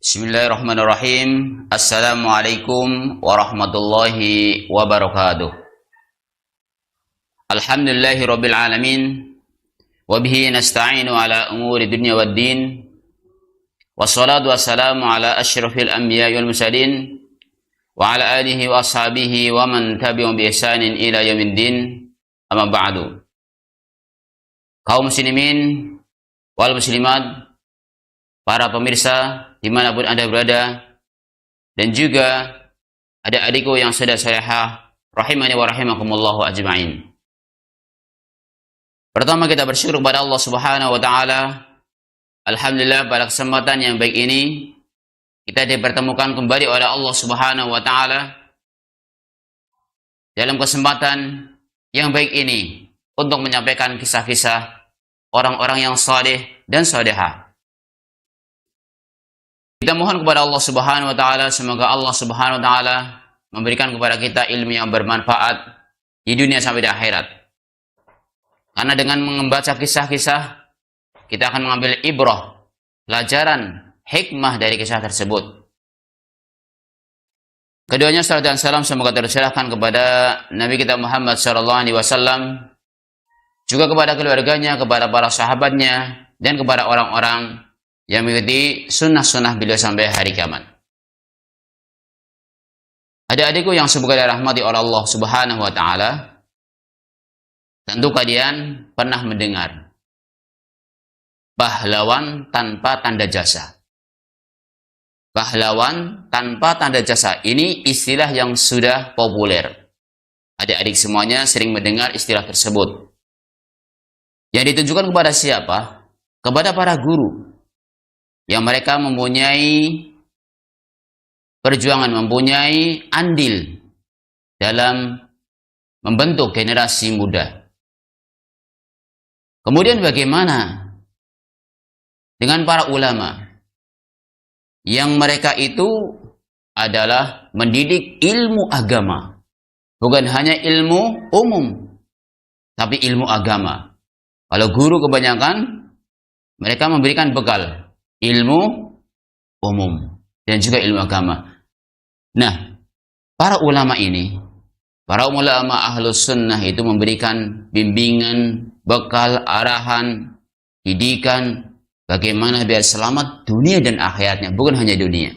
Bismillahirrahmanirrahim. Assalamualaikum warahmatullahi wabarakatuh. Alhamdulillahi rabbil alamin. Wabihi nasta'inu ala umuri dunya waddin. Wassalatu wassalamu ala asyrafil anbiya wal mursalin. Wa ala alihi wa ashabihi wa man tabi'um bi ihsanin ila yaumiddin. Amma ba'du. Kaum muslimin wal muslimat, para pemirsa dimanapun Anda berada, dan juga adik-adikku yang sudah salihah, rahimani wa rahimakumullahu ajma'in. Pertama, kita bersyukur kepada Allah Subhanahu wa taala. Alhamdulillah, pada kesempatan yang baik ini kita dipertemukan kembali oleh Allah Subhanahu wa taala dalam kesempatan yang baik ini untuk menyampaikan kisah-kisah orang-orang yang saleh dan salihah. Kita mohon kepada Allah Subhanahu wa taala, semoga Allah Subhanahu wa taala memberikan kepada kita ilmu yang bermanfaat di dunia sampai di akhirat. Karena dengan membaca kisah-kisah, kita akan mengambil ibrah, pelajaran, hikmah dari kisah tersebut. Keduanya salat dan salam semoga tercurahkan kepada Nabi kita Muhammad sallallahu alaihi wasallam, juga kepada keluarganya, kepada para sahabatnya, dan kepada orang-orang yang mengikuti sunnah-sunnah beliau sampai hari kiamat. Adik-adikku yang semoga dirahmati oleh Allah Subhanahu wa taala, tentu kalian pernah mendengar pahlawan tanpa tanda jasa. Pahlawan tanpa tanda jasa ini istilah yang sudah populer. Adik-adik semuanya sering mendengar istilah tersebut. Yang ditujukan kepada siapa? Kepada para guru yang mereka mempunyai perjuangan, mempunyai andil dalam membentuk generasi muda. Kemudian bagaimana dengan para ulama yang mereka itu adalah mendidik ilmu agama, bukan hanya ilmu umum, tapi ilmu agama. Kalau guru kebanyakan mereka memberikan bekal ilmu umum dan juga ilmu agama. Nah, para ulama ini, para ulama ahlus sunnah itu memberikan bimbingan, bekal, arahan, didikan bagaimana biar selamat dunia dan akhiratnya, bukan hanya dunia.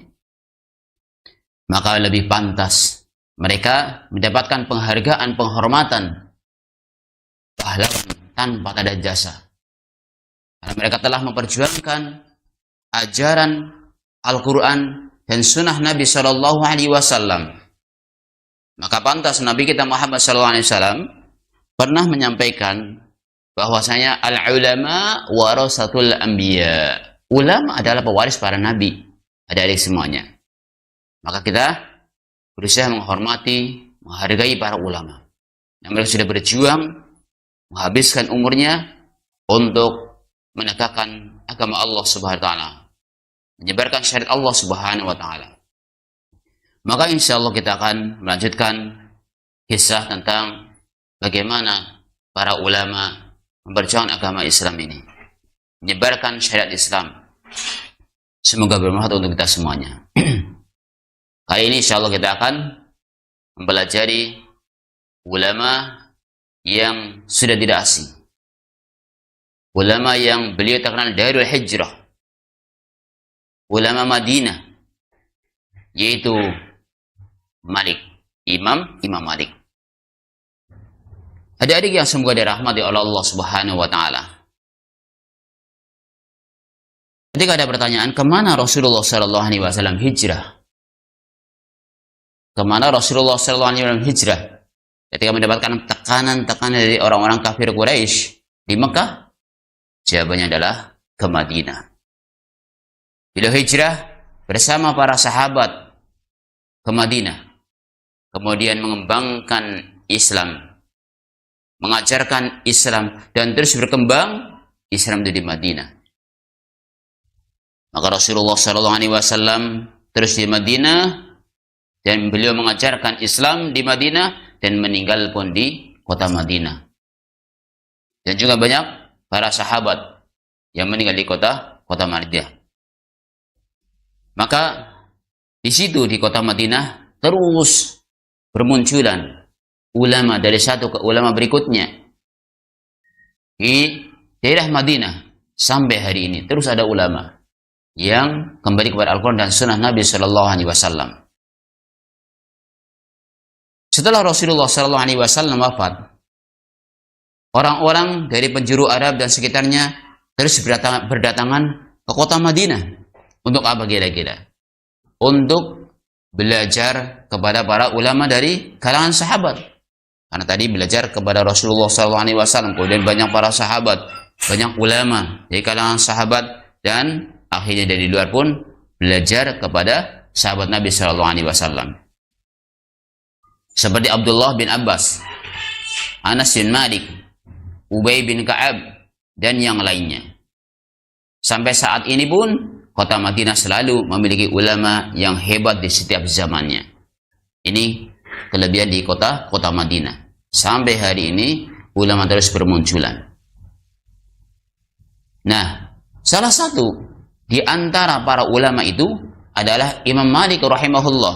Maka lebih pantas mereka mendapatkan penghargaan, penghormatan pahlawan tanpa tanda jasa. Karena mereka telah memperjuangkan ajaran Al-Quran dan sunnah Nabi Shallallahu Alaihi Wasallam. Maka pantas Nabi kita Muhammad Shallallahu Alaihi Wasallam pernah menyampaikan bahwasanya al-ulama warasatul anbiya. Ulama adalah pewaris para nabi. Adik-adik semuanya. Maka kita berusaha menghormati, menghargai para ulama. Yang mereka sudah berjuang, menghabiskan umurnya untuk menegakkan agama Allah Subhanahu wa taala, menyebarkan syariat Allah Subhanahu wa taala. Maka insya Allah kita akan melanjutkan kisah tentang bagaimana para ulama memperjuangkan agama Islam ini, menyebarkan syariat Islam. Semoga bermanfaat untuk kita semuanya. Kali ini insya Allah kita akan mempelajari ulama yang sudah tidak asing, ulama yang beliau terkenal Darul Hijrah, ulama Madinah, yaitu Malik, Imam Malik. Adik-adik yang semoga dirahmati oleh Allah Subhanahu wa taala. Ketika ada pertanyaan, kemana Rasulullah sallallahu alaihi wasallam hijrah? Kemana Rasulullah sallallahu alaihi wasallam hijrah? Ketika mendapatkan tekanan-tekanan dari orang-orang kafir Quraisy di Mekah, jawabannya adalah ke Madinah. Beliau hijrah bersama para sahabat ke Madinah, kemudian mengembangkan Islam, mengajarkan Islam, dan terus berkembang Islam di Madinah. Maka Rasulullah SAW terus di Madinah, dan beliau mengajarkan Islam di Madinah dan meninggal pun di kota Madinah. Dan juga banyak para sahabat yang meninggal di kota Madinah. Maka di situ di kota Madinah terus bermunculan ulama dari satu ke ulama berikutnya. Di daerah Madinah sampai hari ini terus ada ulama yang kembali kepada Al-Quran dan Sunnah Nabi Shallallahu Alaihi Wasallam. Setelah Rasulullah Shallallahu Alaihi Wasallam wafat, orang-orang dari penjuru Arab dan sekitarnya terus berdatangan ke kota Madinah. Untuk apa kira-kira? Untuk belajar kepada para ulama dari kalangan sahabat. Karena tadi belajar kepada Rasulullah SAW, kemudian banyak para sahabat, banyak ulama dari kalangan sahabat, dan akhirnya dari luar pun belajar kepada sahabat Nabi SAW. Seperti Abdullah bin Abbas, Anas bin Malik, Ubay bin Ka'ab, dan yang lainnya. Sampai saat ini pun kota Madinah selalu memiliki ulama yang hebat di setiap zamannya. Ini kelebihan di kota Madinah. Sampai hari ini ulama terus bermunculan. Nah, salah satu di antara para ulama itu adalah Imam Malik rahimahullah.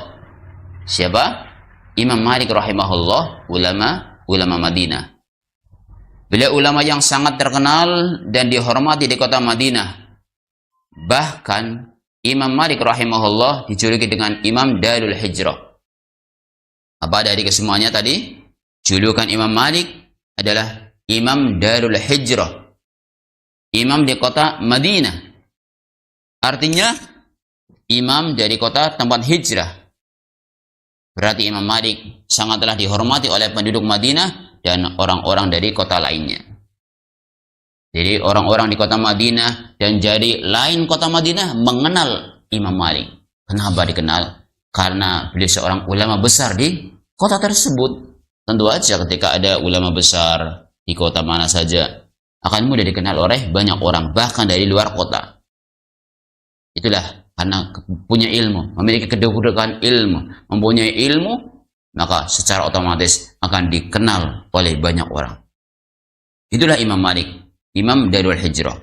Siapa? Imam Malik rahimahullah, ulama Madinah. Beliau ulama yang sangat terkenal dan dihormati di kota Madinah. Bahkan Imam Malik rahimahullah dijuluki dengan Imam Darul Hijrah. Apa dari kesemuanya tadi? Julukan Imam Malik adalah Imam Darul Hijrah. Imam di kota Madinah. Artinya imam dari kota tempat hijrah. Berarti Imam Malik sangatlah dihormati oleh penduduk Madinah dan orang-orang dari kota lainnya. Jadi orang-orang di kota Madinah dan dari lain kota Madinah mengenal Imam Malik. Kenapa dikenal? Karena beliau seorang ulama besar di kota tersebut. Tentu aja ketika ada ulama besar di kota mana saja akan mudah dikenal oleh banyak orang, bahkan dari luar kota. Itulah karena punya ilmu, memiliki kedudukan ilmu, mempunyai ilmu, maka secara otomatis akan dikenal oleh banyak orang. Itulah Imam Malik, Imam Darul Hijrah.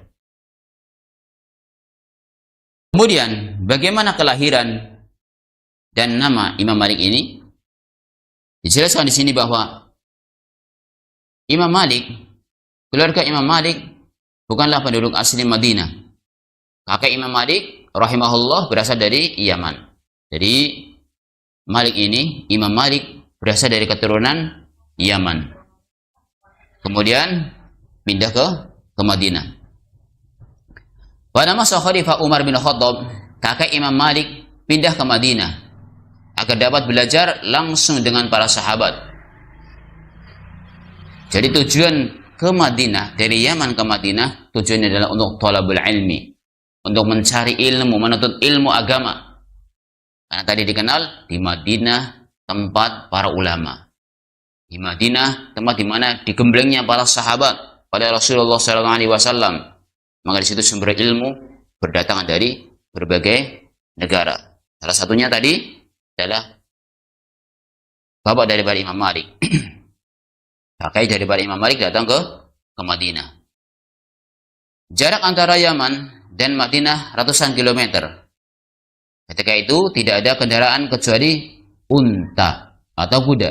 Kemudian bagaimana kelahiran dan nama Imam Malik ini? Dijelaskan di sini bahwa Imam Malik, keluarga Imam Malik bukanlah penduduk asli Madinah. Kakek Imam Malik rahimahullah berasal dari Yaman. Jadi Malik ini, Imam Malik berasal dari keturunan Yaman. Kemudian pindah ke Madinah. Pada masa Khalifah Umar bin Khattab, kakek Imam Malik pindah ke Madinah agar dapat belajar langsung dengan para sahabat. Jadi tujuan ke Madinah, dari Yaman ke Madinah, tujuannya adalah untuk thalabul ilmi, untuk mencari ilmu, menuntut ilmu agama. Karena tadi dikenal di Madinah tempat para ulama. Di Madinah tempat di mana digemblengnya para sahabat pada Rasulullah SAW. Maka di situ sumber ilmu berdatangan dari berbagai negara. Salah satunya tadi adalah bapak daripada Imam Malik. Kakek daripada Imam Malik datang ke Madinah. Jarak antara Yaman dan Madinah ratusan kilometer. Ketika itu tidak ada kendaraan kecuali unta atau kuda.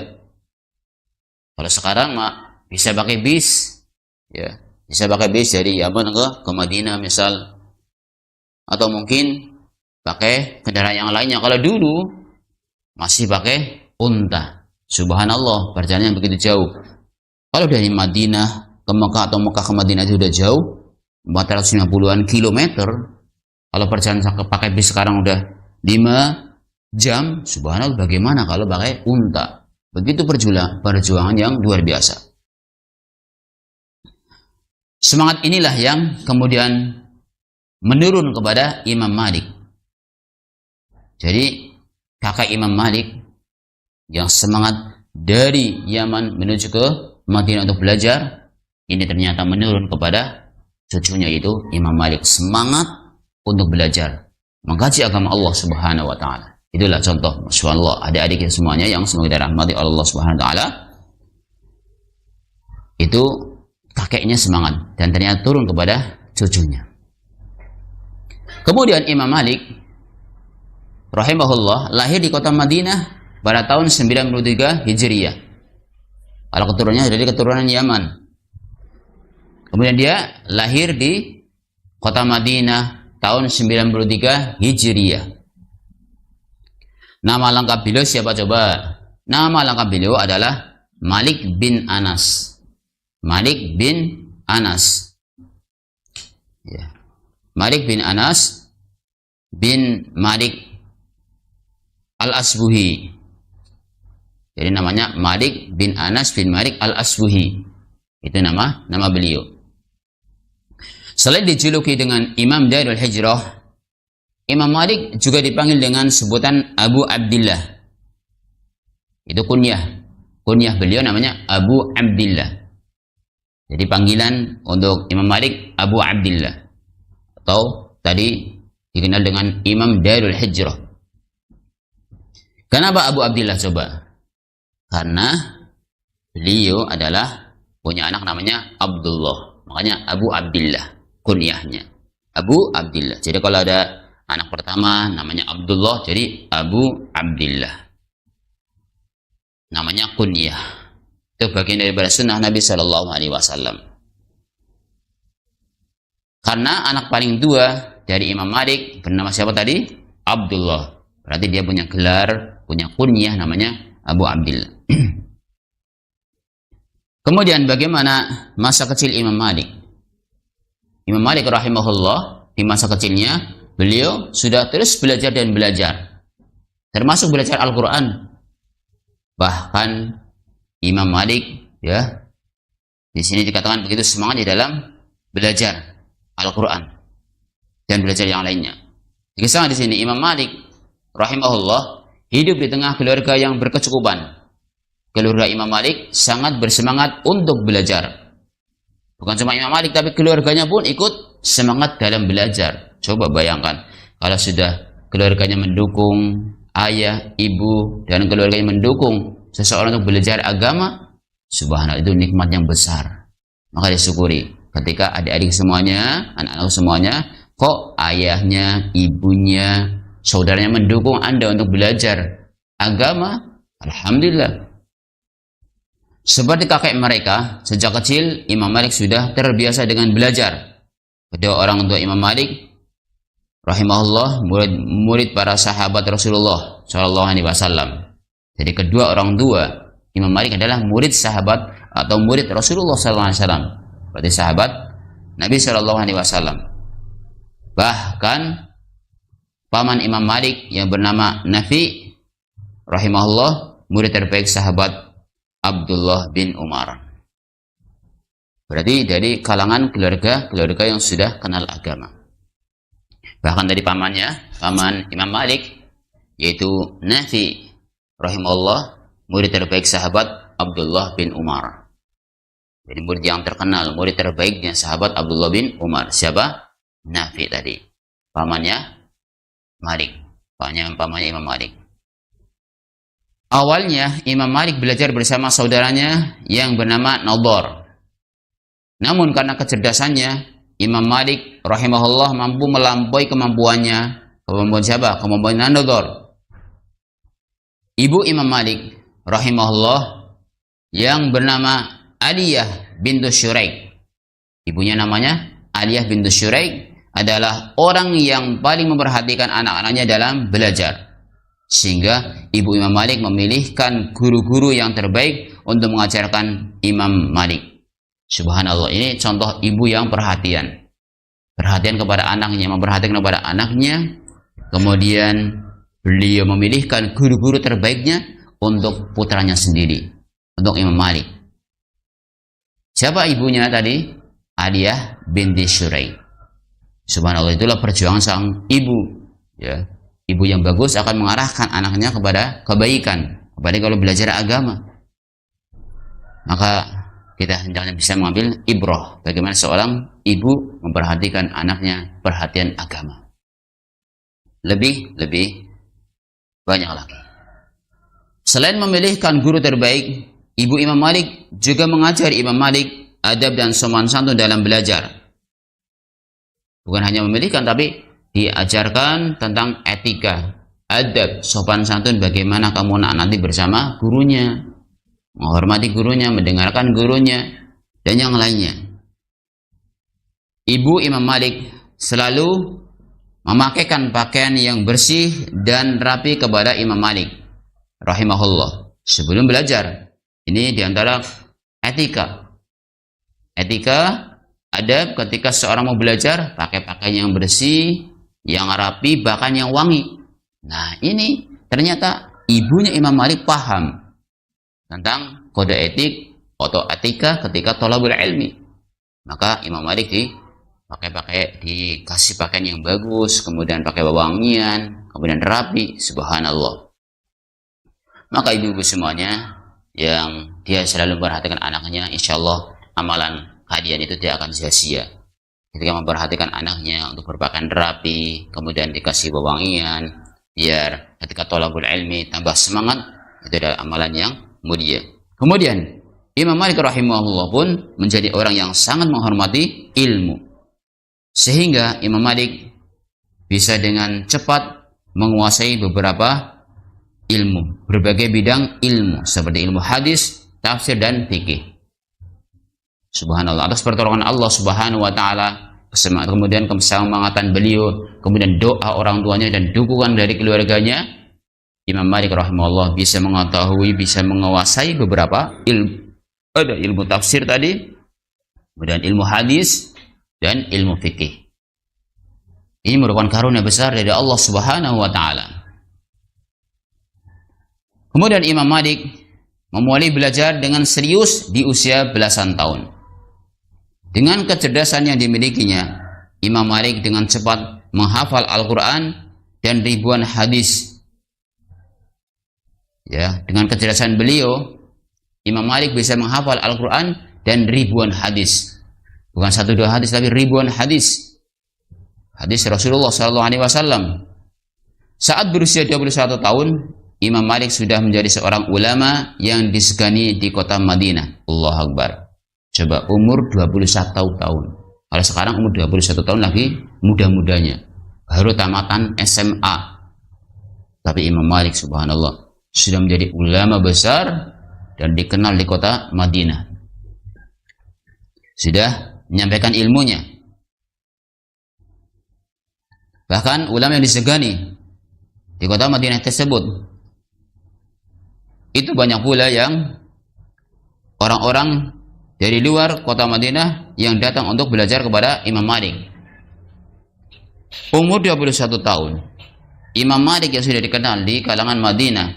Kalau sekarang bisa pakai bis, ya, bisa pakai bis dari Yaman ke Madinah misal, atau mungkin pakai kendaraan yang lainnya. Kalau dulu masih pakai unta. Subhanallah, perjalanan yang begitu jauh. Kalau dari Madinah ke Mekah atau Mekah ke Madinah itu sudah jauh, 450-an kilometer. Kalau perjalanan pakai bis sekarang udah 5 jam, subhanallah, bagaimana kalau pakai unta? Begitu perjuangan yang luar biasa. Semangat inilah yang kemudian menurun kepada Imam Malik. Jadi kakak Imam Malik yang semangat dari Yaman menuju ke Madinah untuk belajar, ini ternyata menurun kepada cucunya itu Imam Malik, semangat untuk belajar, mengkaji agama Allah Subhanahu wa taala. Itulah contoh, masyaallah, adik-adik semuanya yang semoga dirahmati Allah Subhanahu wa taala. Itu kakeknya semangat dan ternyata turun kepada cucunya. Kemudian Imam Malik rahimahullah lahir di kota Madinah pada tahun 93 Hijriah. Kalau keturunannya dari keturunan Yaman. Kemudian dia lahir di kota Madinah tahun 93 Hijriah. Nama lengkap beliau siapa coba? Nama lengkap beliau adalah Malik bin Anas. Malik bin Anas. Ya. Malik bin Anas bin Malik Al-Asbuhi. Jadi namanya Malik bin Anas bin Malik Al-Asbuhi. Itu nama beliau. Selain dijuluki dengan Imam Darul Hijrah, Imam Malik juga dipanggil dengan sebutan Abu Abdillah. Itu kunyah. Kunyah beliau namanya Abu Abdillah. Jadi panggilan untuk Imam Malik Abu Abdillah. Atau tadi dikenal dengan Imam Darul Hijrah. Kenapa Abu Abdillah coba? Karena beliau adalah punya anak namanya Abdullah. Makanya Abu Abdillah kunyahnya. Abu Abdillah. Jadi kalau ada anak pertama namanya Abdullah, jadi Abu Abdillah. Namanya kunyah. Itu bagian daripada sunnah Nabi Shallallahu Alaihi Wasallam. Karena anak paling tua dari Imam Malik bernama siapa tadi? Abdullah. Berarti dia punya gelar, punya kunyah namanya Abu Abdillah. Kemudian bagaimana masa kecil Imam Malik? Imam Malik rahimahullah di masa kecilnya beliau sudah terus belajar dan belajar. Termasuk belajar Al-Quran. Bahkan Imam Malik ya di sini dikatakan begitu semangat di dalam belajar Al-Quran dan belajar yang lainnya. Dikisahkan di sini Imam Malik rahimahullah hidup di tengah keluarga yang berkecukupan. Keluarga Imam Malik sangat bersemangat untuk belajar. Bukan cuma Imam Malik, tapi keluarganya pun ikut semangat dalam belajar. Coba bayangkan, kalau sudah keluarganya mendukung, ayah, ibu, dan keluarganya mendukung seseorang untuk belajar agama, subhanallah, itu nikmat yang besar. Maka disyukuri ketika adik-adik semuanya, anak-anak semuanya, kok ayahnya, ibunya, saudaranya mendukung Anda untuk belajar agama, alhamdulillah. Seperti kakek mereka, sejak kecil Imam Malik sudah terbiasa dengan belajar. Kedua orang tua Imam Malik rahimahullah murid para sahabat Rasulullah Shallallahu Alaihi Wasallam. Jadi kedua orang tua Imam Malik adalah murid sahabat atau murid Rasulullah Shallallahu Alaihi Wasallam. Berarti sahabat Nabi Shallallahu Alaihi Wasallam. Bahkan paman Imam Malik yang bernama Nafi rahimahullah murid terbaik sahabat Abdullah bin Umar. Berarti dari kalangan keluarga yang sudah kenal agama. Bahkan dari pamannya, paman Imam Malik, yaitu Nafi rahimahullah, murid terbaik sahabat Abdullah bin Umar. Jadi murid yang terkenal, murid terbaiknya sahabat Abdullah bin Umar. Siapa? Nafi tadi. Pamannya Malik. Pamannya Imam Malik. Awalnya Imam Malik belajar bersama saudaranya yang bernama Nador. Namun karena kecerdasannya, Imam Malik rahimahullah mampu melampaui kemampuannya. Kemampuan siapa? Kemampuan Nador. Ibu Imam Malik rahimahullah yang bernama Aliyah bintu Syuraik. Ibunya namanya Aliyah bintu Syuraik adalah orang yang paling memperhatikan anak-anaknya dalam belajar. Sehingga ibu Imam Malik memilihkan guru-guru yang terbaik untuk mengajarkan Imam Malik. Subhanallah, ini contoh ibu yang perhatian. Perhatian kepada anaknya, memperhatikan kepada anaknya. Kemudian beliau memilihkan guru-guru terbaiknya untuk putranya sendiri, untuk Imam Malik. Siapa ibunya tadi? Aliyah binti Syuraik. Subhanallah, itulah perjuangan sang ibu. Ya. Ibu yang bagus akan mengarahkan anaknya kepada kebaikan, kepada kalau belajar agama. Maka kita hendaknya bisa mengambil ibrah bagaimana seorang ibu memperhatikan anaknya, perhatian agama. Lebih banyak lagi. Selain memilihkan guru terbaik, ibu Imam Malik juga mengajari Imam Malik adab dan sopan santun dalam belajar. Bukan hanya memilihkan, tapi diajarkan tentang etika, adab, sopan santun, bagaimana kamu nanti bersama gurunya, menghormati gurunya, mendengarkan gurunya, dan yang lainnya. Ibu Imam Malik selalu memakaikan pakaian yang bersih dan rapi kepada Imam Malik rahimahullah sebelum belajar. Ini diantara etika adab ketika seorang mau belajar, pakai pakaian yang bersih, yang rapi, bahkan yang wangi. Nah, ini ternyata ibunya Imam Malik paham tentang kode etik atau etika ketika thalabul ilmi. Maka Imam Malik dikasih pakaian yang bagus, kemudian pakai wewangian, kemudian rapi, subhanallah. Maka ibu-ibu semuanya yang dia selalu memperhatikan anaknya, insya Allah amalan kalian itu tidak akan sia-sia. Ketika memperhatikan anaknya untuk berpakaian rapi, kemudian dikasih wewangian, biar ketika thalabul ilmi tambah semangat, itu adalah amalan yang mulia. Kemudian Imam Malik rahimahullah pun menjadi orang yang sangat menghormati ilmu, sehingga Imam Malik bisa dengan cepat menguasai beberapa ilmu, berbagai bidang ilmu seperti ilmu hadis, tafsir, dan fikih. Subhanallah, atas pertolongan Allah Subhanahu wa taala, kemudian kesemangatan beliau, kemudian doa orang tuanya dan dukungan dari keluarganya, Imam Malik rahimahullah bisa mengetahui, bisa menguasai beberapa ilmu. Ada ilmu tafsir tadi, kemudian ilmu hadis, dan ilmu fikih. Ini merupakan karunia besar dari Allah Subhanahu wa taala. Kemudian Imam Malik memulai belajar dengan serius di usia belasan tahun. Dengan kecerdasan yang dimilikinya, Imam Malik dengan cepat menghafal Al-Quran dan ribuan hadis. Ya, dengan kecerdasan beliau, Imam Malik bisa menghafal Al-Quran dan ribuan hadis. Bukan satu dua hadis, tapi ribuan hadis. Hadis Rasulullah SAW. Saat berusia 21 tahun, Imam Malik sudah menjadi seorang ulama yang disegani di kota Madinah. Allahu Akbar. Coba umur 21 tahun. Kalau sekarang umur 21 tahun lagi muda-mudanya. Baru tamatan SMA. Tapi Imam Malik subhanallah sudah menjadi ulama besar dan dikenal di kota Madinah. Sudah menyampaikan ilmunya. Bahkan ulama yang disegani di kota Madinah tersebut, itu banyak pula yang orang-orang dari luar kota Madinah yang datang untuk belajar kepada Imam Malik. Umur 21 tahun, Imam Malik yang sudah dikenal di kalangan Madinah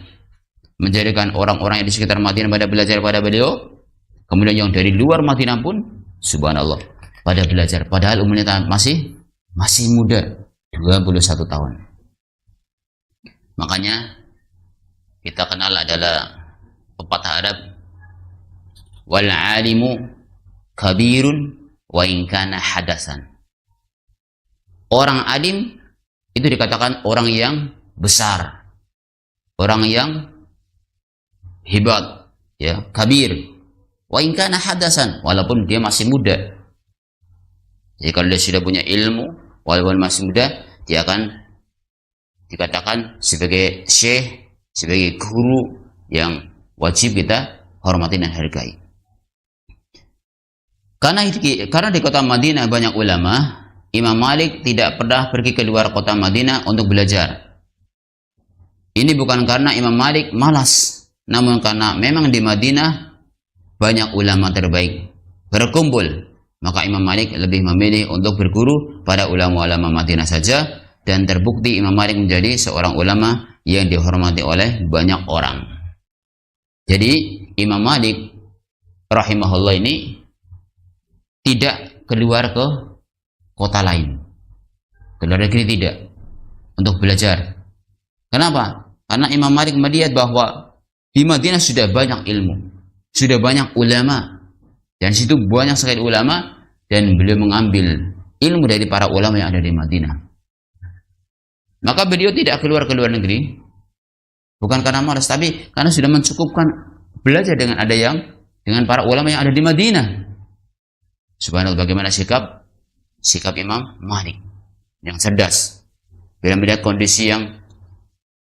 menjadikan orang-orang yang di sekitar Madinah pada belajar pada beliau. Kemudian yang dari luar Madinah pun subhanallah pada belajar, padahal umurnya masih muda, 21 tahun. Makanya kita kenal adalah pepatah Arab, wal alimu kabirun wa in kana hadasan. Orang alim itu dikatakan orang yang besar, orang yang hebat, ya, kabir. Wa in kana hadasan, walaupun dia masih muda. Jadi kalau dia sudah punya ilmu, walaupun masih muda, dia akan dikatakan sebagai syekh, sebagai guru yang wajib kita hormati dan hargai. Karena di kota Madinah banyak ulama, Imam Malik tidak pernah pergi keluar kota Madinah untuk belajar. Ini bukan karena Imam Malik malas, namun karena memang di Madinah banyak ulama terbaik berkumpul. Maka Imam Malik lebih memilih untuk berguru pada ulama-ulama Madinah saja, dan terbukti Imam Malik menjadi seorang ulama yang dihormati oleh banyak orang. Jadi Imam Malik rahimahullah ini tidak keluar ke kota lain, keluar negeri tidak, untuk belajar. Kenapa? Karena Imam Malik melihat bahwa di Madinah sudah banyak ilmu, sudah banyak ulama, dan situ banyak sekali ulama, dan beliau mengambil ilmu dari para ulama yang ada di Madinah. Maka beliau tidak keluar ke luar negeri, bukan karena malas, tapi karena sudah mencukupkan belajar dengan para ulama yang ada di Madinah. Subhanallah, bagaimana sikap Imam Malik yang cerdas. Bila melihat kondisi yang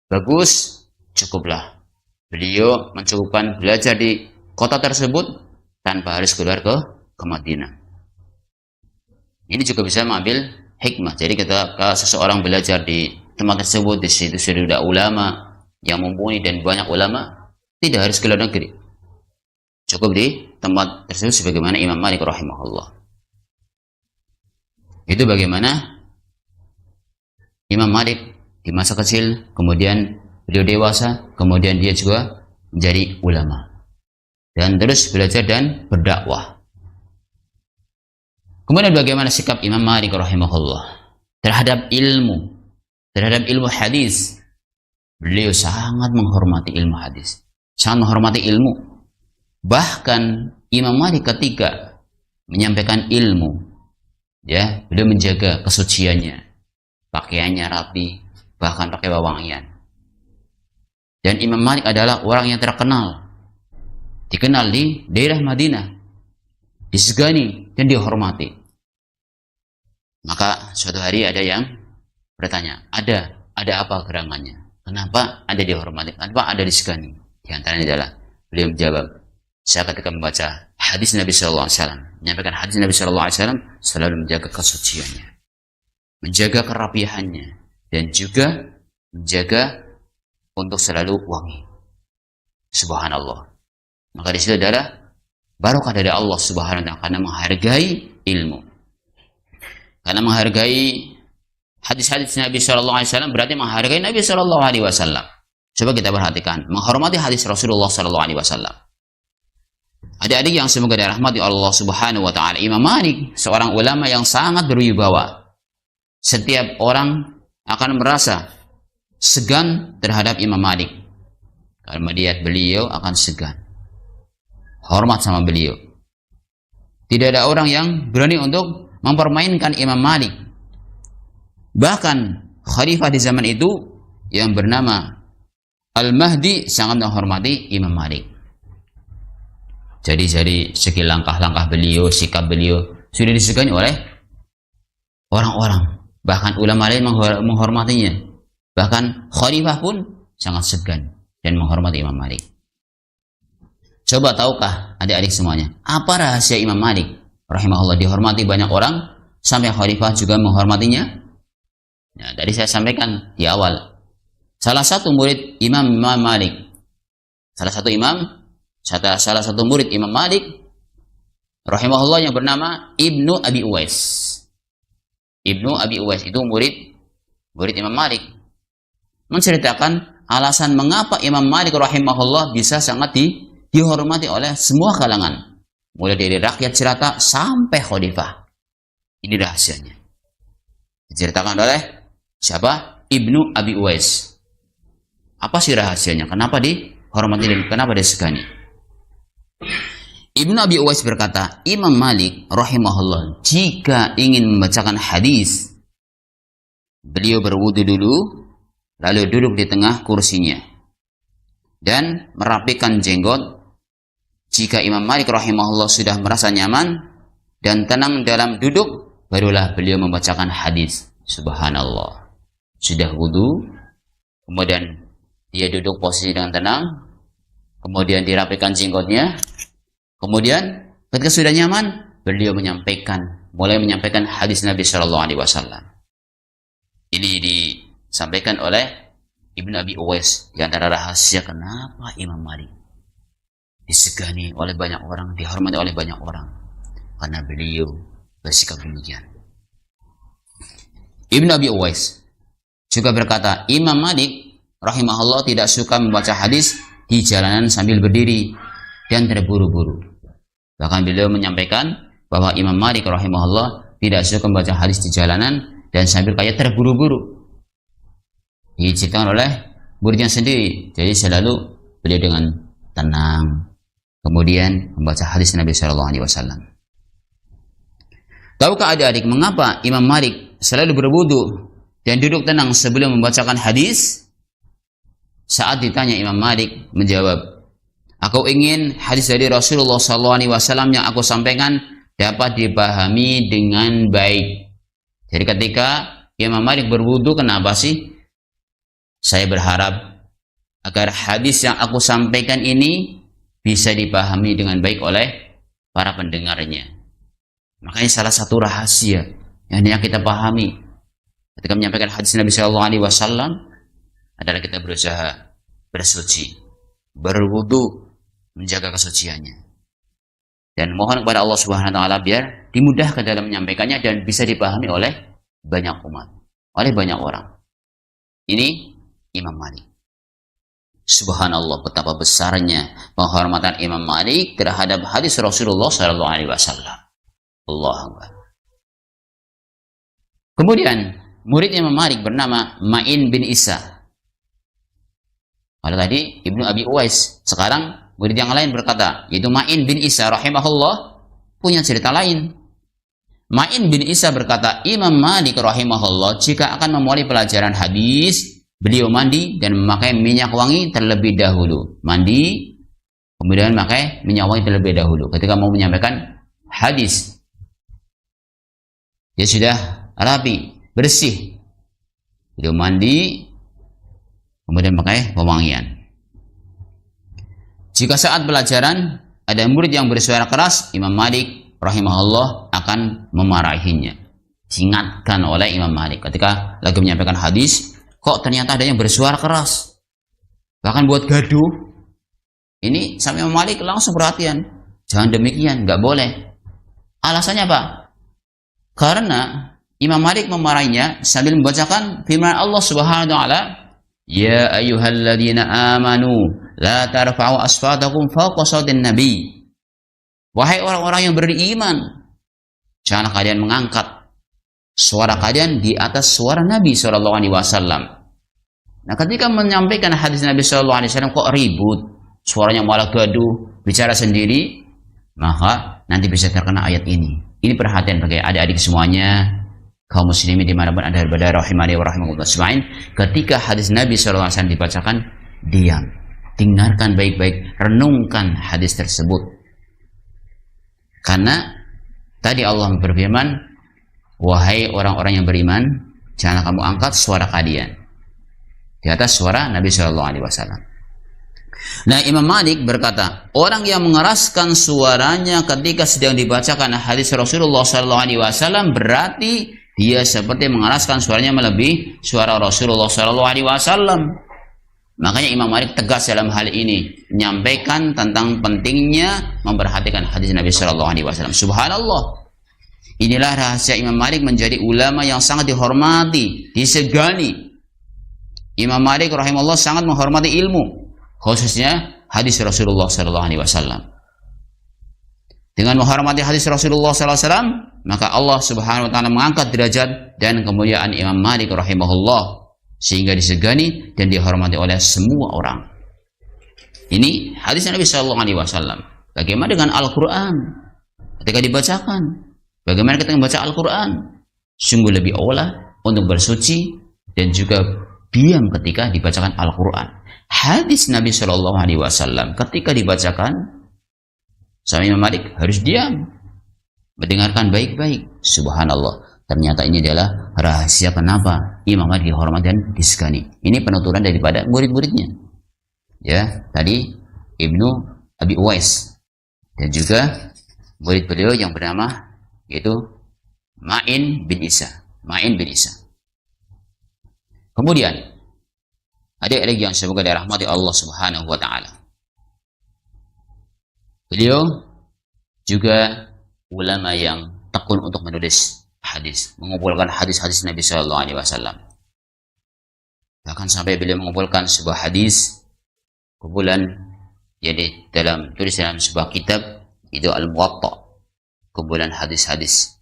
bagus, cukuplah. Beliau mencukupkan belajar di kota tersebut tanpa harus keluar ke Madinah. Ini juga bisa mengambil hikmah. Jadi ketika seseorang belajar di tempat tersebut, di situ sudah ada ulama yang mumpuni dan banyak ulama, tidak harus ke luar negeri. Cukup di tempat tersebut sebagaimana Imam Malik rahimahullah. Itu bagaimana Imam Malik di masa kecil, kemudian beliau dewasa, kemudian dia juga menjadi ulama dan terus belajar dan berdakwah. Kemudian bagaimana sikap Imam Malik rahimahullah terhadap ilmu hadis. Beliau sangat menghormati ilmu hadis, sangat menghormati ilmu. Bahkan Imam Malik ketika menyampaikan ilmu, ya, beliau menjaga kesuciannya, pakaiannya rapi, bahkan pakai wewangian. Dan Imam Malik adalah orang yang terkenal, dikenal di daerah Madinah, disegani dan dihormati. Maka suatu hari ada yang bertanya, ada apa gerangannya? Kenapa ada dihormati? Kenapa ada disegani? Di antaranya adalah beliau menjawab, saya ketika membaca hadis Nabi Sallallahu Alaihi Wasallam, menyampaikan hadis Nabi Sallallahu Alaihi Wasallam, selalu menjaga kesuciannya, menjaga kerapihannya, dan juga menjaga untuk selalu wangi. Subhanallah. Maka di situ adalah barokah dari Allah Subhanahu Wa Taala karena menghargai ilmu, karena menghargai hadis-hadis Nabi Sallallahu Alaihi Wasallam berarti menghargai Nabi Sallallahu Alaihi Wasallam. Coba kita perhatikan, menghormati hadis Rasulullah Sallallahu Alaihi Wasallam. Adik-adik yang semoga dirahmati Allah Subhanahu Wa Taala, Imam Malik seorang ulama yang sangat berwibawa. Setiap orang akan merasa segan terhadap Imam Malik. Kalau melihat beliau akan segan, hormat sama beliau. Tidak ada orang yang berani untuk mempermainkan Imam Malik. Bahkan khalifah di zaman itu yang bernama Al-Mahdi sangat menghormati Imam Malik. Jadi dari segi langkah-langkah beliau, sikap beliau sudah disegani oleh orang-orang. Bahkan ulama lain menghormatinya. Bahkan khalifah pun sangat segan dan menghormati Imam Malik. Coba tahukah adik-adik semuanya, apa rahasia Imam Malik rahimahullah dihormati banyak orang sampai khalifah juga menghormatinya? Nah, tadi saya sampaikan di awal. Salah satu murid Imam Malik, salah satu murid Imam Malik rahimahullah yang bernama Ibnu Abi Uwais. Ibnu Abi Uwais itu murid Imam Malik. Menceritakan alasan mengapa Imam Malik rahimahullah bisa sangat dihormati oleh semua kalangan, mulai dari rakyat jelata sampai khalifah. Ini rahasianya. Diceritakan oleh siapa? Ibnu Abi Uwais. Apa sih rahasianya? Kenapa dihormati dan kenapa disegani? Ibnu Abi Uwais berkata, Imam Malik rahimahullah jika ingin membacakan hadis, beliau berwudu dulu, lalu duduk di tengah kursinya dan merapikan jenggot. Jika Imam Malik rahimahullah sudah merasa nyaman dan tenang dalam duduk, barulah beliau membacakan hadis. Subhanallah. Sudah wudu, kemudian dia duduk posisi dengan tenang, kemudian dirapikan jenggotnya, kemudian ketika sudah nyaman, beliau mulai menyampaikan hadis Nabi Shallallahu Alaihi Wasallam. Ini disampaikan oleh Ibnu Abi Uwais. Di antara rahasia kenapa Imam Malik disegani oleh banyak orang, dihormati oleh banyak orang, karena beliau bersikap demikian. Ibnu Abi Uwais juga berkata, Imam Malik rahimahullah tidak suka membaca hadis di jalanan sambil berdiri dan terburu-buru. Bahkan beliau menyampaikan bahwa Imam Malik rahimahullah tidak suka membaca hadis di jalanan dan sambil kayak terburu-buru. Diceritakan oleh muridnya sendiri. Jadi selalu beliau dengan tenang, kemudian membaca hadis Nabi Shallallahu Alaihi Wasallam. Tahukah adik-adik mengapa Imam Malik selalu berwudu dan duduk tenang sebelum membacakan hadis? Saat ditanya, Imam Malik menjawab, aku ingin hadis dari Rasulullah SAW yang aku sampaikan dapat dipahami dengan baik. Jadi ketika Imam Malik berwudu, kenapa sih? Saya berharap agar hadis yang aku sampaikan ini bisa dipahami dengan baik oleh para pendengarnya. Makanya salah satu rahasia yang kita pahami ketika menyampaikan hadis Nabi Shallallahu Alaihi Wasallam adalah kita berusaha bersuci, berwudu, menjaga kesuciannya, dan mohon kepada Allah Subhanahu Wa Taala biar dimudahkan dalam menyampaikannya dan bisa dipahami oleh banyak umat, oleh banyak orang. Ini Imam Malik. Subhanallah, betapa besarnya penghormatan Imam Malik terhadap hadis Rasulullah Shallallahu Alaihi Wasallam. Allah Akbar. Kemudian murid Imam Malik bernama Ma'in bin Isa. Kalau tadi Ibnu Abi Uwais, sekarang murid yang lain berkata, yaitu Ma'in bin Isa rahimahullah punya cerita lain. Ma'in bin Isa berkata, Imam Malik rahimahullah jika akan memulai pelajaran hadis, beliau mandi dan memakai minyak wangi terlebih dahulu. Mandi, kemudian memakai minyak wangi terlebih dahulu ketika mau menyampaikan hadis. Dia sudah rapi, bersih. Beliau mandi, kemudian pakai pewangian. Jika saat pelajaran ada murid yang bersuara keras, Imam Malik rahimahullah akan memarahinya. Diingatkan oleh Imam Malik ketika lagi menyampaikan hadis, kok ternyata ada yang bersuara keras, bahkan buat gaduh. Ini sampai Imam Malik langsung perhatian. Jangan demikian, nggak boleh. Alasannya apa? Karena Imam Malik memarahinya sambil membacakan firman Allah Subhanahu wa taala, "Ya ayyuhalladzina amanu la tarfa'u aswatakum fawqa sautin nabi." Wahai orang-orang yang beriman, jangan kalian mengangkat suara kalian di atas suara Nabi sallallahu alaihi wasallam. Nah, ketika menyampaikan hadis Nabi sallallahu alaihi wasallam kok ribut, suaranya malah gaduh, bicara sendiri, maka nanti bisa terkena ayat ini. Ini perhatian bagi adik-adik semuanya, kaum muslimin dimanapun anda berada, rahimani wa rahimakumullah ajmain. Ketika hadis Nabi SAW dibacakan, diam, dengarkan baik-baik, renungkan hadis tersebut. Karena tadi Allah berfirman, wahai orang-orang yang beriman, jangan kamu angkat suara kalian di atas suara Nabi SAW. Nah, Imam Malik berkata, orang yang mengeraskan suaranya ketika sedang dibacakan hadis Rasulullah SAW berarti dia seperti mengeraskan suaranya melebihi suara Rasulullah SAW. Makanya Imam Malik tegas dalam hal ini, menyampaikan tentang pentingnya memperhatikan hadis Nabi SAW. Subhanallah. Inilah rahasia Imam Malik menjadi ulama yang sangat dihormati, disegani. Imam Malik rahimahullah sangat menghormati ilmu, khususnya hadis Rasulullah SAW. Dengan menghormati hadis Rasulullah SAW, maka Allah Subhanahu Wa Taala mengangkat derajat dan kemuliaan Imam Malik rahimahullah sehingga disegani dan dihormati oleh semua orang. Ini hadis Nabi SAW. Bagaimana dengan Al-Quran? Ketika dibacakan, bagaimana kita membaca Al-Quran? Sungguh lebih olah untuk bersuci dan juga diam ketika dibacakan Al-Quran. Hadis Nabi SAW ketika dibacakan sama Imam Malik harus diam, mendengarkan baik-baik. Subhanallah, ternyata ini adalah rahasia kenapa Imam Malik dihormati dan disegani. Ini penuturan daripada murid-muridnya. Ya, tadi Ibnu Abi Uwais dan juga murid beliau yang bernama yaitu Ma'in bin Isa. Ma'in bin Isa. Kemudian adik-adik yang semoga dirahmati Allah Subhanahu wa taala. Beliau juga ulama yang tekun untuk menulis hadis, mengumpulkan hadis-hadis Nabi sallallahu alaihi wasallam. Bahkan sampai beliau mengumpulkan sebuah hadis kumpulan jadi tulis dalam sebuah kitab itu Al-Muwatta, kumpulan hadis-hadis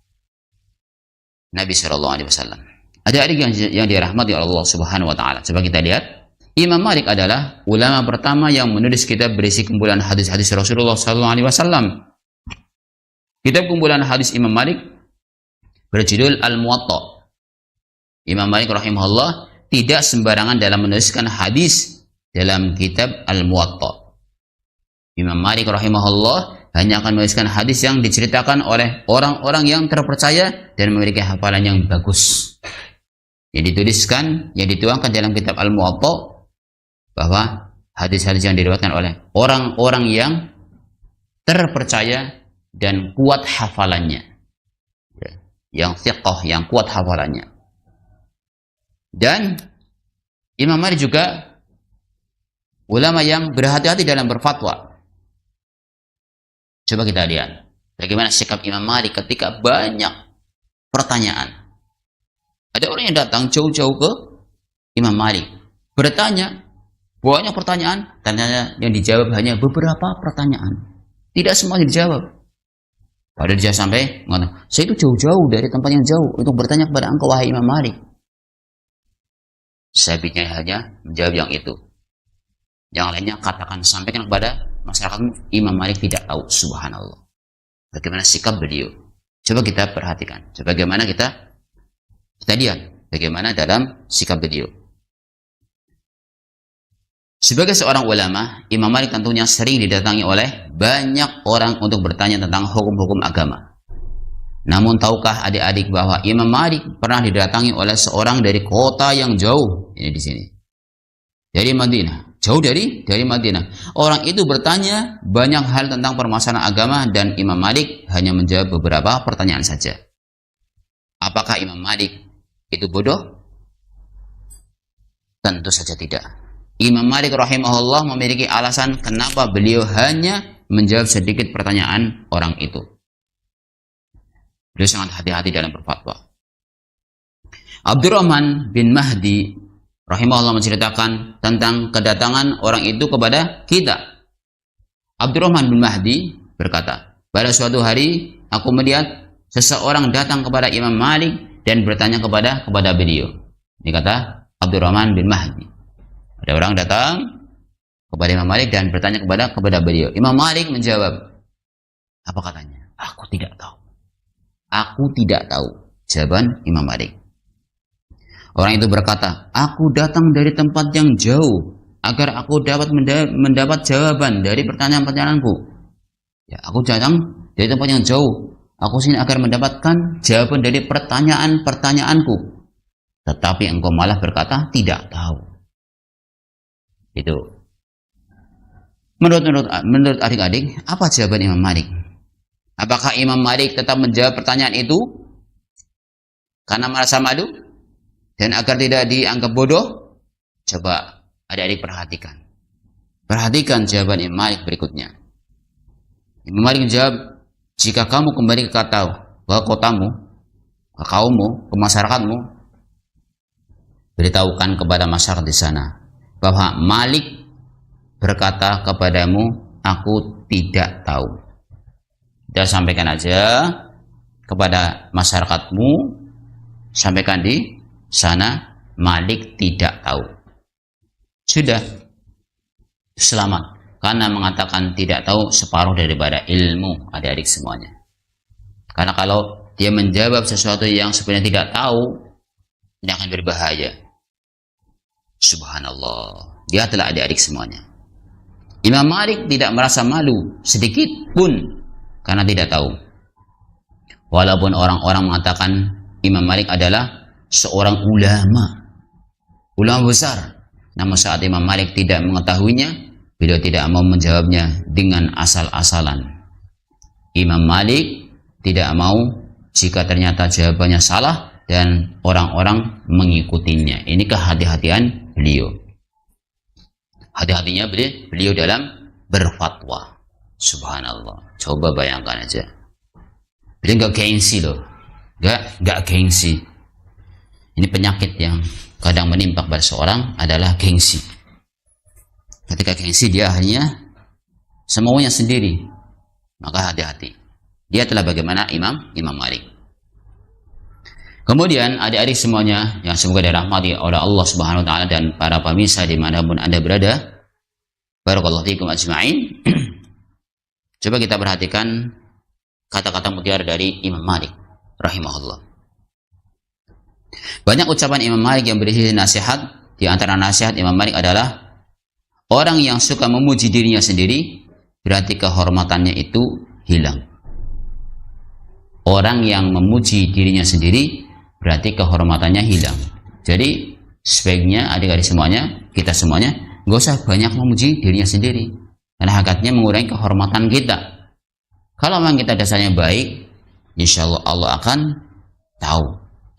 Nabi sallallahu alaihi wasallam. Adik-adik yang dirahmati Allah Subhanahu wa taala. Coba kita lihat, Imam Malik adalah ulama pertama yang menulis kitab berisi kumpulan hadis-hadis Rasulullah SAW. Kitab kumpulan hadis Imam Malik berjudul Al-Muwatta. Imam Malik rahimahullah tidak sembarangan dalam menuliskan hadis dalam kitab Al-Muwatta. Imam Malik rahimahullah hanya akan menuliskan hadis yang diceritakan oleh orang-orang yang terpercaya dan memiliki hafalan yang bagus. yang dituliskan, yang dituangkan dalam kitab Al-Muwatta, bahwa hadis-hadis yang diriwayatkan oleh orang-orang yang terpercaya dan kuat hafalannya, yang thiqah, yang kuat hafalannya. Dan Imam Malik juga ulama yang berhati-hati dalam berfatwa. Coba kita lihat bagaimana sikap Imam Malik ketika banyak pertanyaan. Ada orang yang datang jauh-jauh ke Imam Malik, bertanya, banyak pertanyaan, ternyata yang dijawab hanya beberapa pertanyaan. Tidak semuanya dijawab. Padahal dia sampai mengatakan, saya itu jauh-jauh dari tempat yang jauh untuk bertanya kepada engkau, wahai Imam Malik. Sabitnya hanya menjawab yang itu. Yang lainnya katakan, sampaikan kepada masyarakat, Imam Malik tidak tahu. Subhanallah. Bagaimana sikap beliau? Coba kita perhatikan. Coba bagaimana kita lihat bagaimana dalam sikap beliau. Sebagai seorang ulama, Imam Malik tentunya sering didatangi oleh banyak orang untuk bertanya tentang hukum-hukum agama. Namun tahukah adik-adik bahwa Imam Malik pernah didatangi oleh seorang dari kota yang jauh, ini di sini, dari Madinah, jauh dari Madinah. Orang itu bertanya banyak hal tentang permasalahan agama dan Imam Malik hanya menjawab beberapa pertanyaan saja. Apakah Imam Malik itu bodoh? Tentu saja tidak. Imam Malik rahimahullah memiliki alasan kenapa beliau hanya menjawab sedikit pertanyaan orang itu. Beliau sangat hati-hati dalam berfatwa. Abdurrahman bin Mahdi rahimahullah menceritakan tentang kedatangan orang itu kepada kita. Abdurrahman bin Mahdi berkata, pada suatu hari aku melihat seseorang datang kepada Imam Malik dan bertanya kepada beliau. Ini kata Abdurrahman bin Mahdi. Ada orang datang kepada Imam Malik dan bertanya kepada beliau. Imam Malik menjawab, apa katanya? Aku tidak tahu. Aku tidak tahu. Jawaban Imam Malik. Orang itu berkata, aku datang dari tempat yang jauh agar aku dapat mendapat jawaban dari pertanyaan-pertanyaanku. Ya, aku datang dari tempat yang jauh. Aku sini agar mendapatkan jawaban dari pertanyaan-pertanyaanku. Tetapi engkau malah berkata tidak tahu. Itu. Menurut adik-adik, apa jawaban Imam Malik? Apakah Imam Malik tetap menjawab pertanyaan itu karena merasa malu dan agar tidak dianggap bodoh? Coba adik-adik perhatikan. Perhatikan jawaban Imam Malik berikutnya. Imam Malik menjawab, jika kamu kembali ke kotamu, ke kaummu, ke masyarakatmu, beritahukan kepada masyarakat di sana bahwa Malik berkata kepadamu, aku tidak tahu. Dan sampaikan aja kepada masyarakatmu, sampaikan di sana, Malik tidak tahu. Sudah, selamat. Karena mengatakan tidak tahu separuh daripada ilmu, adik-adik semuanya. Karena kalau dia menjawab sesuatu yang sebenarnya tidak tahu, ini akan berbahaya. Subhanallah. Lihatlah adik-adik semuanya. Imam Malik tidak merasa malu sedikit pun karena tidak tahu. Walaupun orang-orang mengatakan Imam Malik adalah seorang ulama besar, namun saat Imam Malik tidak mengetahuinya, beliau tidak mau menjawabnya dengan asal-asalan. Imam Malik tidak mau jika ternyata jawabannya salah dan orang-orang mengikutinya. Ini kehati-hatian beliau. Hati-hatinya beliau dalam berfatwa. Subhanallah. Coba bayangkan aja. Beliau nggak gengsi loh. Nggak gengsi. Ini penyakit yang kadang menimpa pada seorang adalah gengsi. Ketika gengsi dia hanya semaunya sendiri. Maka hati-hati. Dia telah bagaimana Imam Malik. Kemudian adik-adik semuanya yang semoga dirahmati oleh Allah Subhanahu wa taala dan para pemirsa dimanapun Anda berada. Barakallahu fiikum ajma'in. Coba kita perhatikan kata-kata mutiara dari Imam Malik rahimahullah. Banyak ucapan Imam Malik yang berisi nasihat. Di antara nasihat Imam Malik adalah orang yang suka memuji dirinya sendiri berarti kehormatannya itu hilang. Orang yang memuji dirinya sendiri berarti kehormatannya hilang. Jadi sebaiknya adik-adik semuanya, kita semuanya nggak usah banyak memuji dirinya sendiri, karena hakikatnya mengurangi kehormatan kita. Kalau memang kita dasarnya baik, insya Allah Allah akan tahu,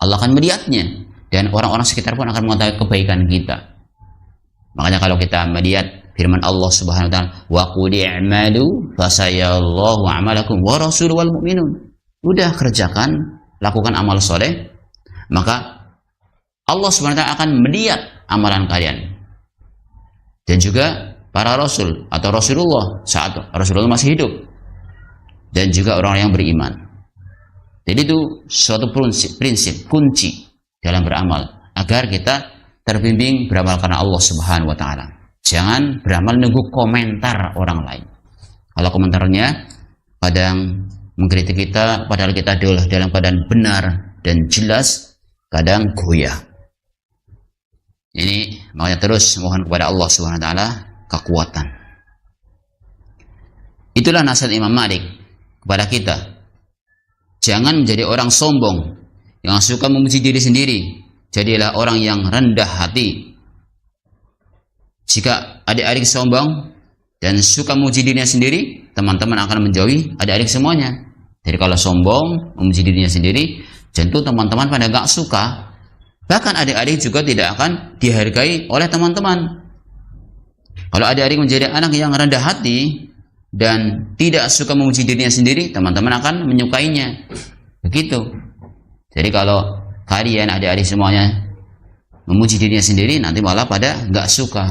Allah akan melihatnya, dan orang-orang sekitar pun akan mengetahui kebaikan kita. Makanya kalau kita melihat firman Allah Subhanahu wa taala, wa qul i'malu fasayallahu a'malakum wa rasuluhu wal mu'minun. Udah kerjakan, lakukan amal soleh, maka Allah Subhanahu wa taala akan melihat amalan kalian. Dan juga para rasul atau Rasulullah saat Rasulullah masih hidup, dan juga orang yang beriman. Jadi itu suatu prinsip kunci dalam beramal, agar kita terbimbing beramal karena Allah Subhanahu wa taala. Jangan beramal nunggu komentar orang lain. Kalau komentarnya kadang mengkritik kita, padahal kita adalah dalam keadaan benar dan jelas, kadang goyah. Ini makanya terus mohon kepada Allah Subhanahu wa taala kekuatan. Itulah nasihat Imam Malik kepada kita. Jangan menjadi orang sombong yang suka memuji diri sendiri. Jadilah orang yang rendah hati. Jika adik-adik sombong dan suka memuji dirinya sendiri, teman-teman akan menjauhi adik-adik semuanya. Jadi kalau sombong, memuji dirinya sendiri, tentu teman-teman pada gak suka. Bahkan adik-adik juga tidak akan dihargai oleh teman-teman. Kalau adik-adik menjadi anak yang rendah hati dan tidak suka memuji dirinya sendiri, teman-teman akan menyukainya. Begitu. Jadi kalau kalian adik-adik semuanya memuji dirinya sendiri, nanti malah pada nggak suka.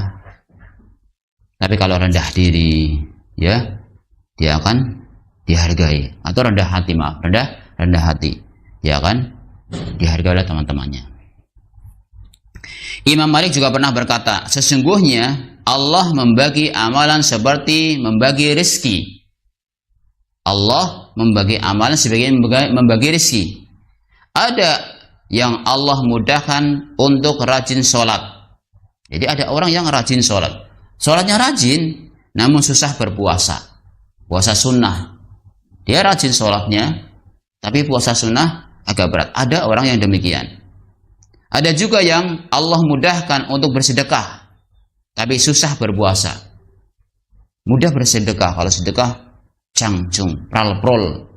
Tapi kalau rendah diri, ya, dia akan dihargai. Atau rendah hati, maaf, rendah hati, dia akan dihargai oleh teman-temannya. Imam Malik juga pernah berkata, sesungguhnya Allah membagi amalan seperti membagi rezeki. Allah membagi amalan sebagai membagi rezeki. Ada yang Allah mudahkan untuk rajin sholat. Jadi ada orang yang rajin sholat. Sholatnya rajin, namun susah berpuasa. Puasa sunnah. Dia rajin sholatnya, tapi puasa sunnah agak berat. Ada orang yang demikian. Ada juga yang Allah mudahkan untuk bersedekah, tapi susah berpuasa. Mudah bersedekah, kalau sedekah cangcung, pral-prol.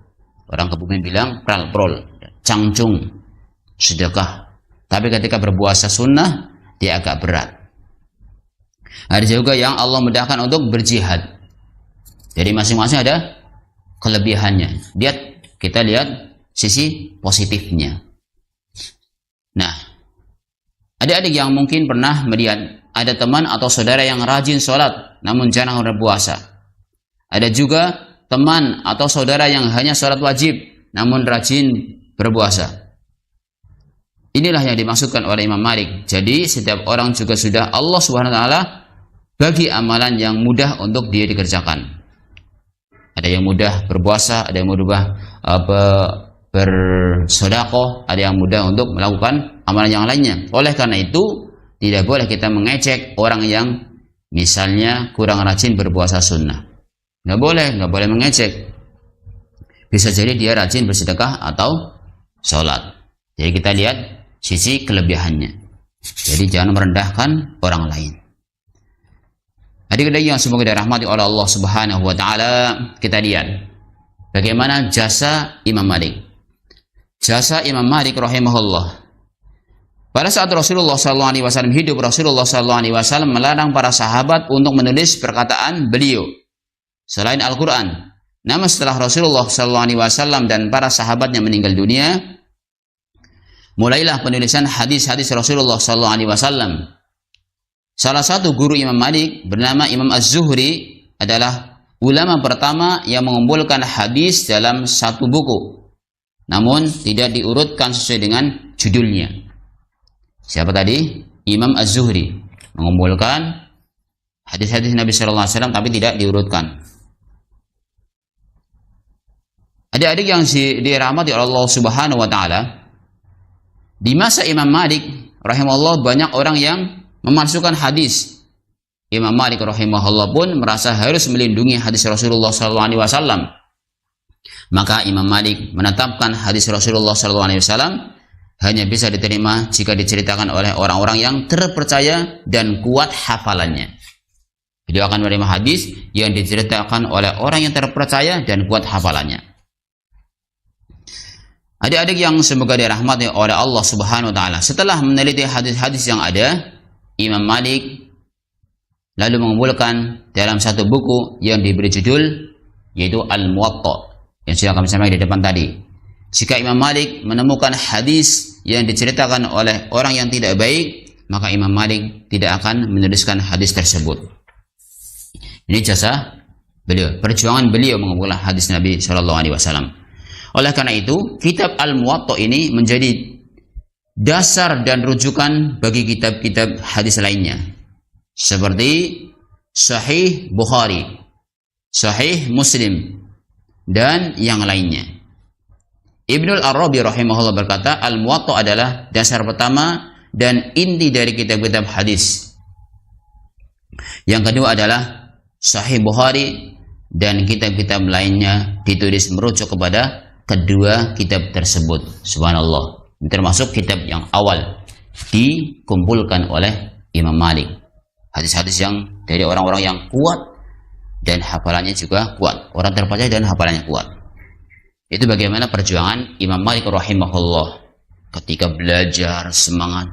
Orang Kebumen bilang pral-prol, cangcung, sedekah. Tapi ketika berpuasa sunnah, dia agak berat. Ada juga yang Allah mudahkan untuk berjihad. Jadi masing-masing ada kelebihannya. Kita lihat sisi positifnya. Nah, adik-adik yang mungkin pernah melihat ada teman atau saudara yang rajin sholat namun jarang berpuasa. Ada juga teman atau saudara yang hanya sholat wajib namun rajin berpuasa. Inilah yang dimaksudkan oleh Imam Malik. Jadi setiap orang juga sudah Allah Subhanahu wa taala bagi amalan yang mudah untuk dia dikerjakan. Ada yang mudah berpuasa, ada yang mudah bersedekah, ada yang mudah untuk melakukan amalan yang lainnya. Oleh karena itu, tidak boleh kita mengecek orang yang misalnya kurang rajin berpuasa sunnah. Nggak boleh mengecek. Bisa jadi dia rajin bersedekah atau sholat. Jadi kita lihat sisi kelebihannya. Jadi jangan merendahkan orang lain. Adik-adik yang semoga dirahmati oleh Allah Subhanahu wa taala, kita lihat bagaimana jasa Imam Malik. Jasa Imam Malik rahimahullah. Pada saat Rasulullah SAW hidup, Rasulullah SAW melarang para sahabat untuk menulis perkataan beliau selain Al-Quran. Namun setelah Rasulullah SAW dan para sahabatnya meninggal dunia, mulailah penulisan hadis-hadis Rasulullah SAW. Salah satu guru Imam Malik bernama Imam Az-Zuhri adalah ulama pertama yang mengumpulkan hadis dalam satu buku, namun tidak diurutkan sesuai dengan judulnya. Siapa tadi? Imam Az-Zuhri mengumpulkan hadis-hadis Nabi Sallallahu Alaihi Wasallam tapi tidak diurutkan. Adik-adik yang dirahmati oleh Allah Subhanahu Wa Taala, di masa Imam Malik rahimahullah banyak orang yang memalsukan hadis. Imam Malik rahimahullah pun merasa harus melindungi hadis Rasulullah Sallallahu Alaihi Wasallam. Maka Imam Malik menetapkan hadis Rasulullah Sallallahu Alaihi Wasallam hanya bisa diterima jika diceritakan oleh orang-orang yang terpercaya dan kuat hafalannya. Beliau akan menerima hadis yang diceritakan oleh orang yang terpercaya dan kuat hafalannya. Adik-adik yang semoga dirahmati oleh Allah Subhanahu wa taala, setelah meneliti hadis-hadis yang ada, Imam Malik lalu mengumpulkan dalam satu buku yang diberi judul yaitu Al-Muwatta yang sudah kami sampaikan di depan tadi. Jika Imam Malik menemukan hadis yang diceritakan oleh orang yang tidak baik, maka Imam Malik tidak akan menuliskan hadis tersebut. Ini jasa beliau, perjuangan beliau mengumpulkan hadis Nabi Shallallahu Alaihi Wasallam. Oleh karena itu, kitab Al-Muwatta ini menjadi dasar dan rujukan bagi kitab-kitab hadis lainnya, seperti Sahih Bukhari, Sahih Muslim, dan yang lainnya. Ibnul Arabi rahimahullah berkata, Al-Muwatta adalah dasar pertama dan inti dari kitab-kitab hadis. Yang kedua adalah Sahih Bukhari, dan kitab-kitab lainnya ditulis merujuk kepada kedua kitab tersebut. Subhanallah, ini termasuk kitab yang awal dikumpulkan oleh Imam Malik. Hadis-hadis yang dari orang-orang yang kuat dan hafalannya juga kuat, orang terpercaya dan hafalannya kuat. Itu bagaimana perjuangan Imam Malik rahimahullah ketika belajar, semangat,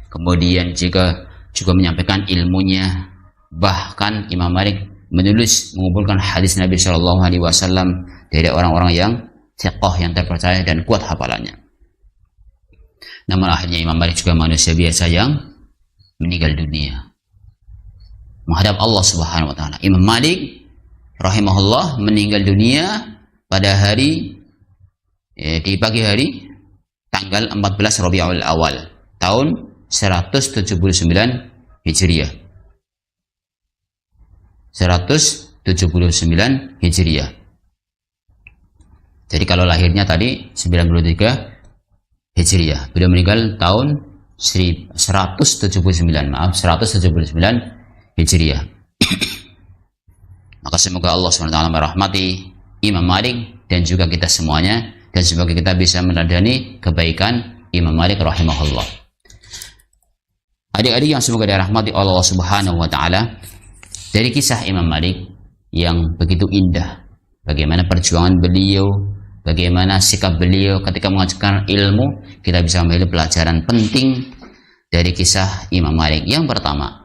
kemudian juga menyampaikan ilmunya. Bahkan Imam Malik mengumpulkan hadis Nabi Shallallahu Alaihi Wasallam dari orang-orang yang thiqah, yang terpercaya dan kuat hafalannya. Namun akhirnya Imam Malik juga manusia biasa yang meninggal dunia menghadap Allah Subhanahu Wa Taala. Imam Malik rahimahullah meninggal dunia pada hari di pagi hari tanggal 14 Rabiul Awal tahun 179 Hijriah. 179 Hijriah. Jadi kalau lahirnya tadi 93 Hijriah, beliau meninggal tahun 179 Hijriah. Maka semoga Allah SWT merahmati Imam Malik dan juga kita semuanya, dan semoga kita bisa meneladani kebaikan Imam Malik rahimahullah. Adik-adik yang semoga dirahmati Allah Subhanahu wa taala, dari kisah Imam Malik yang begitu indah, bagaimana perjuangan beliau, bagaimana sikap beliau ketika mengajarkan ilmu, kita bisa mengambil pelajaran penting dari kisah Imam Malik. Yang pertama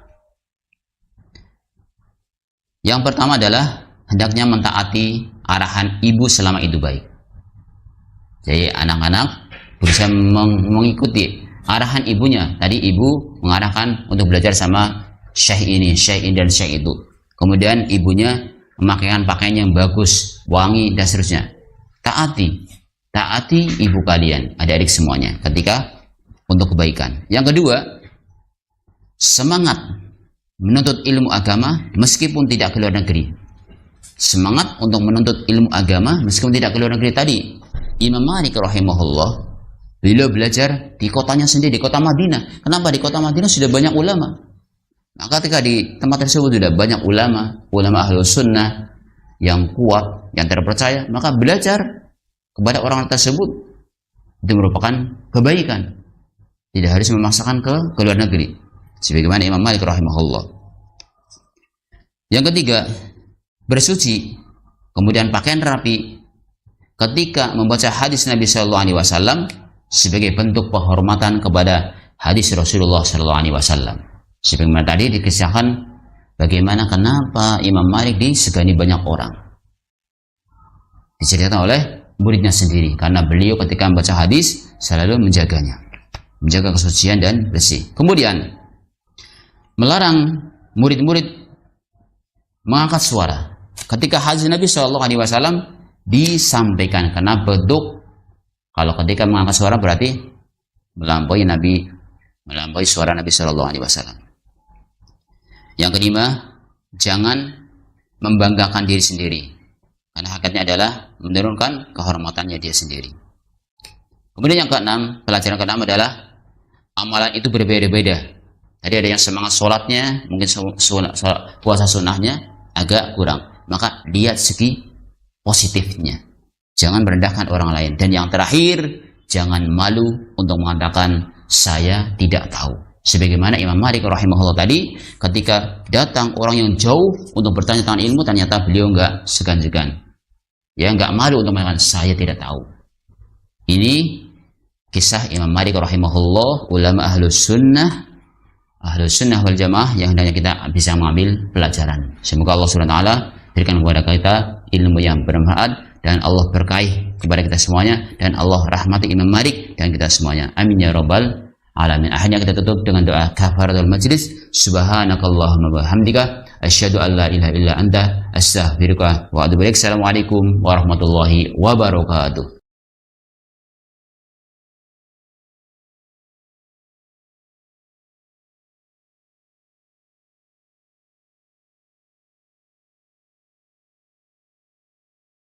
adalah hendaknya mentaati arahan ibu selama itu baik. Jadi anak-anak berusaha mengikuti arahan ibunya. Tadi ibu mengarahkan untuk belajar sama syekh ini, syekh ini, dan syekh itu. Kemudian ibunya memakaikan pakaian yang bagus, wangi, dan seterusnya. Taati ibu kalian, adik-adik semuanya, ketika untuk kebaikan. Yang kedua, semangat menuntut ilmu agama meskipun tidak ke luar negeri. Semangat untuk menuntut ilmu agama meskipun tidak ke luar negeri. Tadi Imam Malik rahimahullah, beliau belajar di kotanya sendiri, di kota Madinah. Kenapa? Di kota Madinah sudah banyak ulama. Maka ketika di tempat tersebut sudah banyak ulama Ahlus Sunnah yang kuat, yang terpercaya, maka belajar kepada orang tersebut itu merupakan kebaikan. Tidak harus memaksakan ke luar negeri, sebagaimana Imam Malik rahimahullah. Yang ketiga, bersuci, kemudian pakaian rapi ketika membaca hadis Nabi Shallallahu Alaihi Wasallam sebagai bentuk penghormatan kepada hadis Rasulullah Shallallahu Alaihi Wasallam. Sebagaimana tadi dikisahkan bagaimana kenapa Imam Malik disegani banyak orang. Diceritakan oleh muridnya sendiri, karena beliau ketika membaca hadis selalu menjaganya, menjaga kesucian dan bersih. Kemudian melarang murid-murid mengangkat suara ketika hadis Nabi Shallallahu Alaihi Wasallam disampaikan, karena beduk kalau ketika mengangkat suara berarti melampaui suara Nabi Shallallahu Alaihi Wasallam. Yang kelima, jangan membanggakan diri sendiri, karena hakikatnya adalah menurunkan kehormatannya dia sendiri. Kemudian yang keenam, pelajaran keenam adalah amalan itu berbeda-beda. Tadi ada yang semangat sholatnya, mungkin puasa sunnahnya agak kurang, maka lihat segi positifnya, jangan merendahkan orang lain. Dan yang terakhir, jangan malu untuk mengatakan saya tidak tahu. Sebagaimana Imam Malik rahimahullah tadi, ketika datang orang yang jauh untuk bertanya tentang ilmu, ternyata beliau enggak segan-segan. Ya, enggak malu untuk mengatakan saya tidak tahu. Ini kisah Imam Malik rahimahullah, ulama ahlus sunnah wal jamaah yang hendaknya kita bisa mengambil pelajaran. Semoga Allah Subhanahu wa taala berikan kepada kita ilmu yang bermanfaat, dan Allah berkahi kepada kita semuanya, dan Allah rahmati Imam Malik dan kita semuanya. Amin ya rabbal alamin. Akhirnya kita tutup dengan doa kafaratul majlis. Subhanakallahumma wa bihamdika asyhadu an la ilaha illa anta astaghfiruka wa atubu ilaik. Assalamualaikum warahmatullahi wabarakatuh.